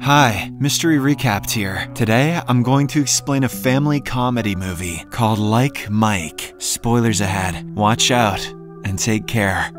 Hi, Mystery Recapped here. Today, I'm going to explain a family comedy movie called Like Mike. Spoilers ahead. Watch out and take care.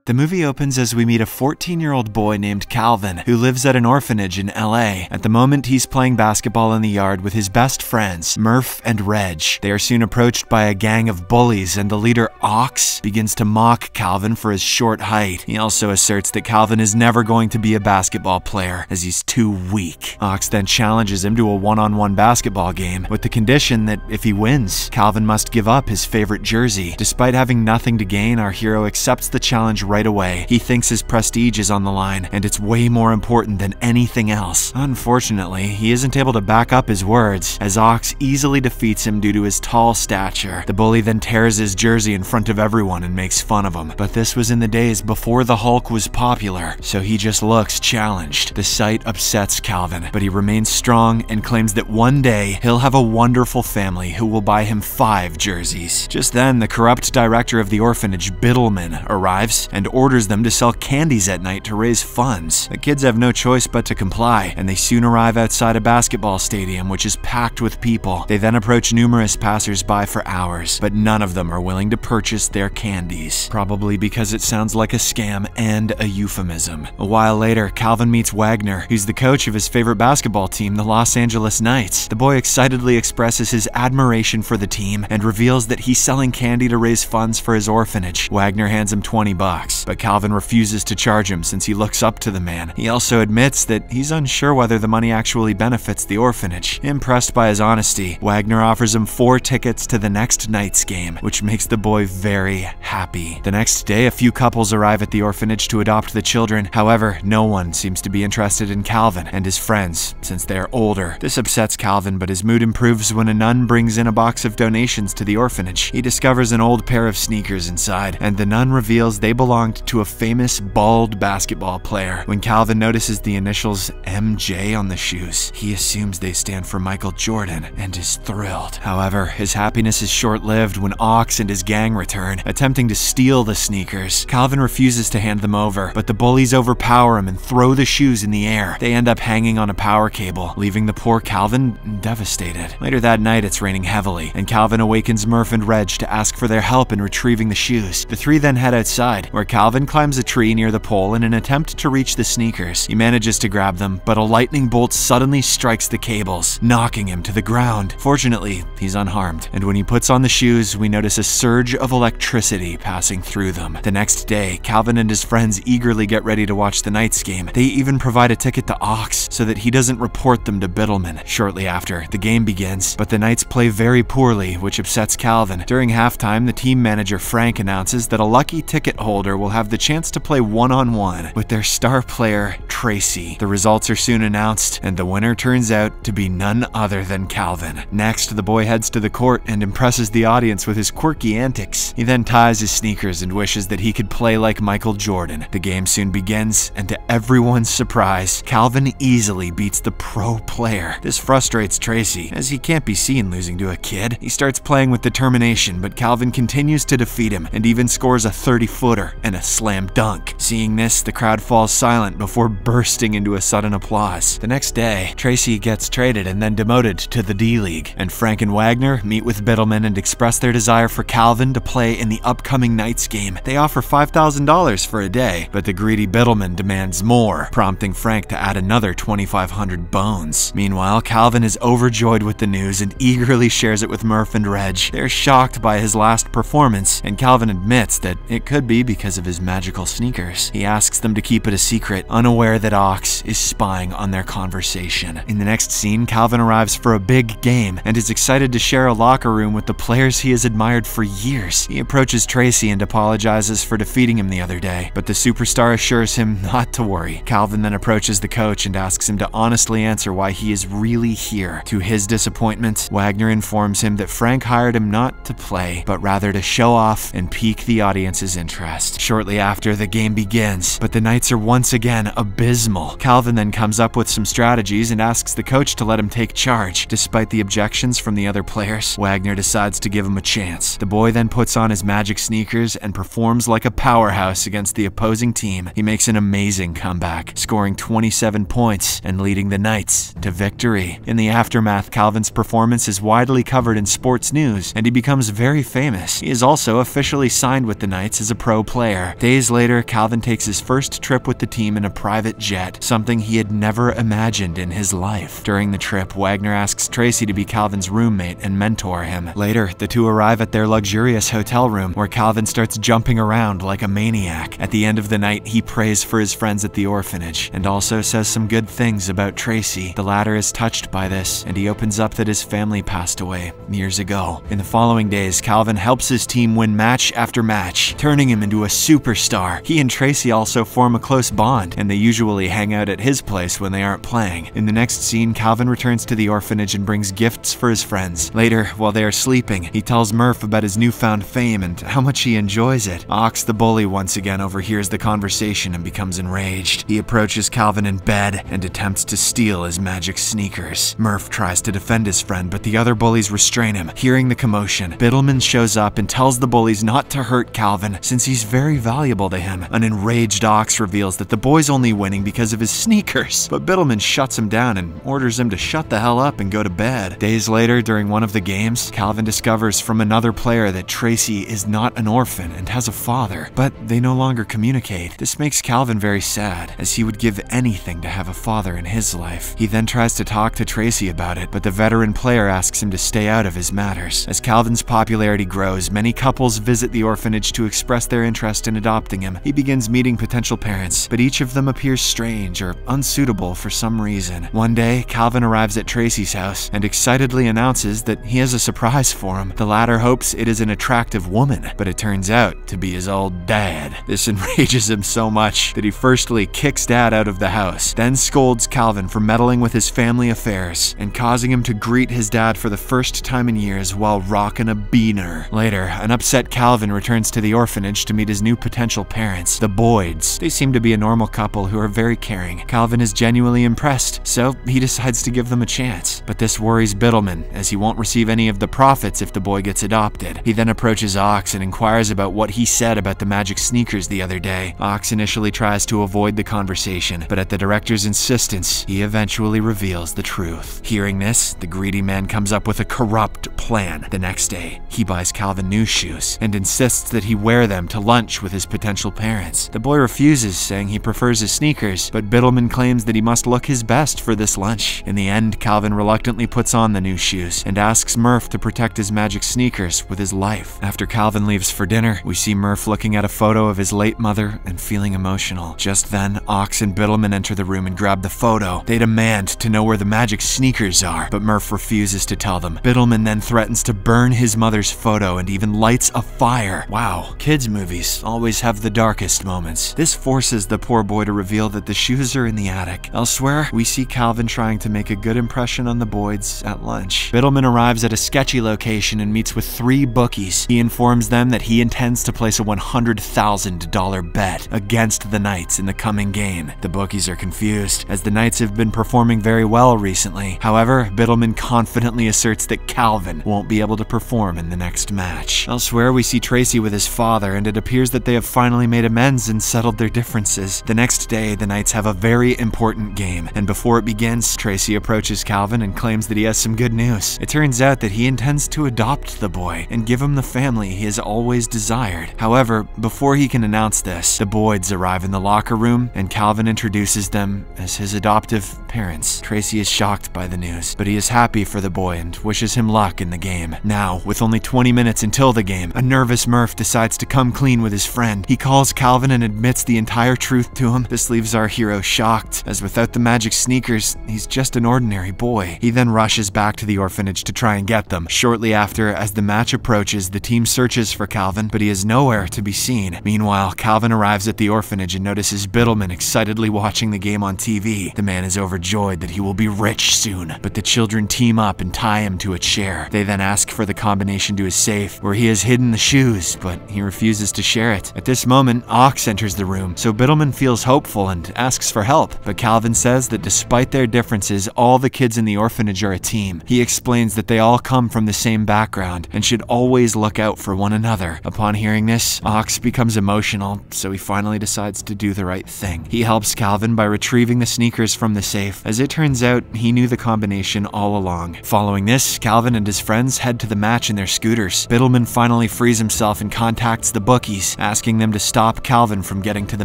The movie opens as we meet a 14-year-old boy named Calvin who lives at an orphanage in LA. At the moment, he's playing basketball in the yard with his best friends, Murph and Reg. They are soon approached by a gang of bullies, and the leader, Ox, begins to mock Calvin for his short height. He also asserts that Calvin is never going to be a basketball player as he's too weak. Ox then challenges him to a one-on-one basketball game with the condition that if he wins, Calvin must give up his favorite jersey. Despite having nothing to gain, our hero accepts the challenge right away. He thinks his prestige is on the line, and it's way more important than anything else. Unfortunately, he isn't able to back up his words, as Ox easily defeats him due to his tall stature. The bully then tears his jersey in front of everyone and makes fun of him. But this was in the days before the Hulk was popular, so he just looks challenged. The sight upsets Calvin, but he remains strong and claims that one day he'll have a wonderful family who will buy him 5 jerseys. Just then, the corrupt director of the orphanage, Biddleman, arrives and orders them to sell candies at night to raise funds. The kids have no choice but to comply, and they soon arrive outside a basketball stadium which is packed with people. They then approach numerous passers-by for hours, but none of them are willing to purchase their candies, probably because it sounds like a scam and a euphemism. A while later, Calvin meets Wagner, who's the coach of his favorite basketball team, the Los Angeles Knights. The boy excitedly expresses his admiration for the team and reveals that he's selling candy to raise funds for his orphanage. Wagner hands him $20, but Calvin refuses to charge him since he looks up to the man. He also admits that he's unsure whether the money actually benefits the orphanage. Impressed by his honesty, Wagner offers him 4 tickets to the next night's game, which makes the boy very happy. The next day, a few couples arrive at the orphanage to adopt the children. However, no one seems to be interested in Calvin and his friends, since they are older. This upsets Calvin, but his mood improves when a nun brings in a box of donations to the orphanage. He discovers an old pair of sneakers inside, and the nun reveals they belonged to a famous bald basketball player. When Calvin notices the initials MJ on the shoes, he assumes they stand for Michael Jordan and is thrilled. However, his happiness is short-lived when Ox and his gang return, attempting to steal the sneakers. Calvin refuses to hand them over, but the bullies overpower him and throw the shoes in the air. They end up hanging on a power cable, leaving the poor Calvin devastated. Later that night, it's raining heavily, and Calvin awakens Murph and Reg to ask for their help in retrieving the shoes. The three then head outside, where Calvin climbs a tree near the pole in an attempt to reach the sneakers. He manages to grab them, but a lightning bolt suddenly strikes the cables, knocking him to the ground. Fortunately, he's unharmed, and when he puts on the shoes, we notice a surge of electricity passing through them. The next day, Calvin and his friends eagerly get ready to watch the Knights game. They even provide a ticket to Ox so that he doesn't report them to Biddleman. Shortly after, the game begins, but the Knights play very poorly, which upsets Calvin. During halftime, the team manager Frank announces that a lucky ticket holder will have the chance to play one-on-one with their star player, Tracy. The results are soon announced, and the winner turns out to be none other than Calvin. Next, the boy heads to the court and impresses the audience with his quirky antics. He then ties his sneakers and wishes that he could play like Michael Jordan. The game soon begins, and to everyone's surprise, Calvin easily beats the pro player. This frustrates Tracy, as he can't be seen losing to a kid. He starts playing with determination, but Calvin continues to defeat him and even scores a 30-footer and a slam dunk. Seeing this, the crowd falls silent before bursting into a sudden applause. The next day, Tracy gets traded and then demoted to the D-League, and Frank and Wagner meet with Biddleman and express their desire for Calvin to play in the upcoming Knights game. They offer $5,000 for a day, but the greedy Biddleman demands more, prompting Frank to add another 2,500 bones. Meanwhile, Calvin is overjoyed with the news and eagerly shares it with Murph and Reg. They're shocked by his last performance, and Calvin admits that it could be because of his magical sneakers. He asks them to keep it a secret, unaware that Ox is spying on their conversation. In the next scene, Calvin arrives for a big game and is excited to share a locker room with the players he has admired for years. He approaches Tracy and apologizes for defeating him the other day, but the superstar assures him not to worry. Calvin then approaches the coach and asks him to honestly answer why he is really here. To his disappointment, Wagner informs him that Frank hired him not to play, but rather to show off and pique the audience's interest. Shortly after, the game begins, but the Knights are once again abysmal. Calvin then comes up with some strategies and asks the coach to let him take charge. Despite the objections from the other players, Wagner decides to give him a chance. The boy then puts on his magic sneakers and performs like a powerhouse against the opposing team. He makes an amazing comeback, scoring 27 points and leading the Knights to victory. In the aftermath, Calvin's performance is widely covered in sports news, and he becomes very famous. He is also officially signed with the Knights as a pro player. Days later, Calvin takes his first trip with the team in a private jet, something he had never imagined in his life. During the trip, Wagner asks Tracy to be Calvin's roommate and mentor him. Later, the two arrive at their luxurious hotel room, where Calvin starts jumping around like a maniac. At the end of the night, he prays for his friends at the orphanage, and also says some good things about Tracy. The latter is touched by this, and he opens up that his family passed away years ago. In the following days, Calvin helps his team win match after match, turning him into a superstar. He and Tracy also form a close bond, and they usually hang out at his place when they aren't playing. In the next scene, Calvin returns to the orphanage and brings gifts for his friends. Later, while they are sleeping, he tells Murph about his newfound fame and how much he enjoys it. Ox, the bully, once again overhears the conversation and becomes enraged. He approaches Calvin in bed and attempts to steal his magic sneakers. Murph tries to defend his friend, but the other bullies restrain him. Hearing the commotion, Biddleman shows up and tells the bullies not to hurt Calvin since he's very valuable to him. An enraged Ox reveals that the boy's only winning because of his sneakers, but Biddleman shuts him down and orders him to shut the hell up and go to bed. Days later, during one of the games, Calvin discovers from another player that Tracy is not an orphan and has a father, but they no longer communicate. This makes Calvin very sad, as he would give anything to have a father in his life. He then tries to talk to Tracy about it, but the veteran player asks him to stay out of his matters. As Calvin's popularity grows, many couples visit the orphanage to express their interest in adopting him. He begins meeting potential parents, but each of them appears strange or unsuitable for some reason. One day, Calvin arrives at Tracy's house and excitedly announces that he has a surprise for him. The latter hopes it is an attractive woman, but it turns out to be his old dad. This enrages him so much that he firstly kicks Dad out of the house, then scolds Calvin for meddling with his family affairs and causing him to greet his dad for the first time in years while rocking a beaner. Later, an upset Calvin returns to the orphanage to meet his new potential parents, the Boyds. They seem to be a normal couple who are very caring. Calvin is genuinely impressed, so he decides to give them a chance. But this worries Biddleman, as he won't receive any of the profits if the boy gets adopted. He then approaches Ox and inquires about what he said about the magic sneakers the other day. Ox initially tries to avoid the conversation, but at the director's insistence, he eventually reveals the truth. Hearing this, the greedy man comes up with a corrupt plan. The next day, he buys Calvin new shoes and insists that he wear them to lunch with his potential parents. The boy refuses, saying he prefers his sneakers, but Biddleman claims that he must look his best for this lunch. In the end, Calvin reluctantly puts on the new shoes and asks Murph to protect his magic sneakers with his life. After Calvin leaves for dinner, we see Murph looking at a photo of his late mother and feeling emotional. Just then, Ox and Biddleman enter the room and grab the photo. They demand to know where the magic sneakers are, but Murph refuses to tell them. Biddleman then threatens to burn his mother's photo and even lights a fire. Wow, kids' movies always have the darkest moments. This forces the poor boy to reveal that the shoes are in the attic. Elsewhere, we see Calvin trying to make a good impression on the Boyds at lunch. Biddleman arrives at a sketchy location and meets with 3 bookies. He informs them that he intends to place a $100,000 bet against the Knights in the coming game. The bookies are confused, as the Knights have been performing very well recently. However, Biddleman confidently asserts that Calvin won't be able to perform in the next match. Elsewhere, we see Tracy with his father, and it appears that they have finally made amends and settled their differences. The next day, the Knights have a very important game, and before it begins, Tracy approaches Calvin and claims that he has some good news. It turns out that he intends to adopt the boy and give him the family he has always desired. However, before he can announce this, the Boyds arrive in the locker room, and Calvin introduces them as his adoptive parents. Tracy is shocked by the news, but he is happy for the boy and wishes him luck in the game. Now, with only 20 minutes until the game, a nervous Murph decides to come clean with his friend. He calls Calvin and admits the entire truth to him. This leaves our hero shocked, as without the magic sneakers, he's just an ordinary boy. He then rushes back to the orphanage to try and get them. Shortly after, as the match approaches, the team searches for Calvin, but he is nowhere to be seen. Meanwhile, Calvin arrives at the orphanage and notices Biddleman excitedly watching the game on TV. The man is overjoyed that he will be rich soon, but the children team up and tie him to a chair. They then ask for the combination to his safe, where he has hidden the shoes, but he refuses to share it. At this moment, Ox enters the room, so Biddleman feels hopeful and asks for help, but Calvin says that despite their differences, all the kids in the orphanage are a team. He explains that they all come from the same background and should always look out for one another. Upon hearing this, Ox becomes emotional, so he finally decides to do the right thing. He helps Calvin by retrieving the sneakers from the safe. As it turns out, he knew the combination all along. Following this, Calvin and his friends head to the match in their scooters. Biddleman finally frees himself and contacts the bookies, asking them to stop Calvin from getting to the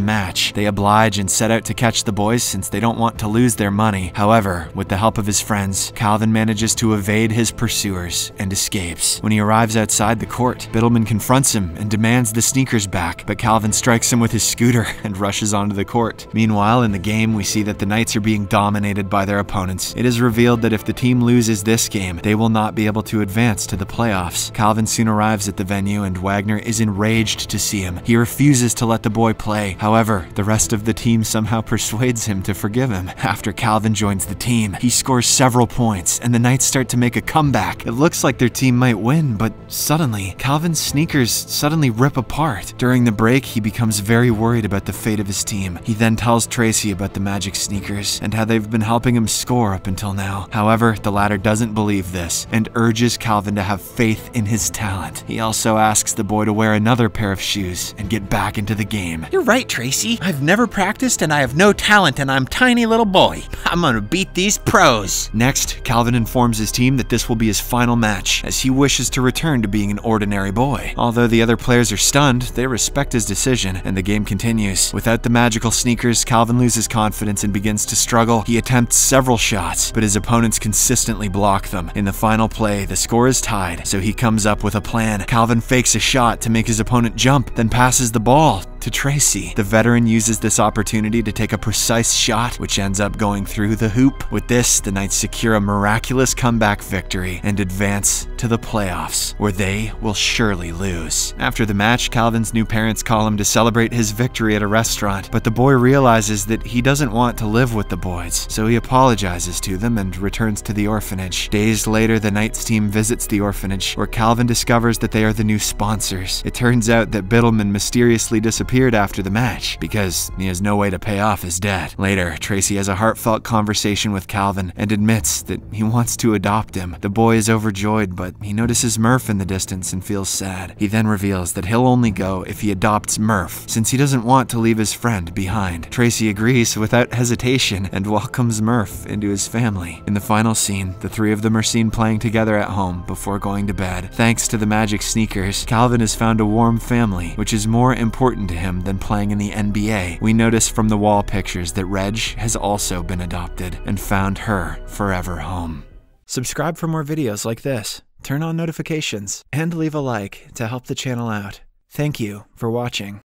match. They oblige and set out to catch the boys since they don't want to lose their money. However, with the help of his friends, Calvin manages to evade his pursuers and escapes. When he arrives outside the court, Biddleman confronts him and demands the sneakers back, but Calvin strikes him with his scooter and rushes onto the court. Meanwhile, in the game, we see that the Knights are being dominated by their opponents. It is revealed that if the team loses this game, they will not be able to advance to the playoffs. Calvin soon arrives at the venue and Wagner is enraged to see him. He refuses to let the boy play. However, the rest of the team somehow persuades him to forgive him. After Calvin joins the team, he scores several points and the Knights start to make a comeback. It looks like their team might win, but suddenly, Calvin's sneakers suddenly rip apart. During the break, he becomes very worried about the fate of his team. He then tells Tracy about the magic sneakers and how they've been helping him score up until now. However, the latter doesn't believe this and urges Calvin to have faith in his talent. He also asks the boy to wear another pair of shoes and get back into the game. You're right, Tracy. I've never practiced and I have no talent and I'm a tiny little boy. I'm gonna beat these pros. Next, Calvin informs his team that this will be his final match, as he wishes to return to being an ordinary boy. Although the other players are stunned, they respect his decision, and the game continues. Without the magical sneakers, Calvin loses confidence and begins to struggle. He attempts several shots, but his opponents consistently block them. In the final play, the score is tied, so he comes up with a plan. Calvin fakes a shot to make his opponent jump, then passes the ball to Tracy. The veteran uses this opportunity to take a precise shot, which ends up going through the hoop. With this, the Knights secure a miraculous comeback victory and advance to the playoffs, where they will surely lose. After the match, Calvin's new parents call him to celebrate his victory at a restaurant, but the boy realizes that he doesn't want to live with the boys, so he apologizes to them and returns to the orphanage. Days later, the Knights team visits the orphanage, where Calvin discovers that they are the new sponsors. It turns out that Biddleman mysteriously disappeared after the match because he has no way to pay off his debt. Later, Tracy has a heartfelt conversation with Calvin and admits that he wants to adopt him. The boy is overjoyed, but he notices Murph in the distance and feels sad. He then reveals that he'll only go if he adopts Murph, since he doesn't want to leave his friend behind. Tracy agrees without hesitation and welcomes Murph into his family. In the final scene, the three of them are seen playing together at home before going to bed. Thanks to the magic sneakers, Calvin has found a warm family, which is more important to him than playing in the NBA. We notice from the wall pictures that Reg has also been adopted and found her forever home. Subscribe for more videos like this, turn on notifications, and leave a like to help the channel out. Thank you for watching.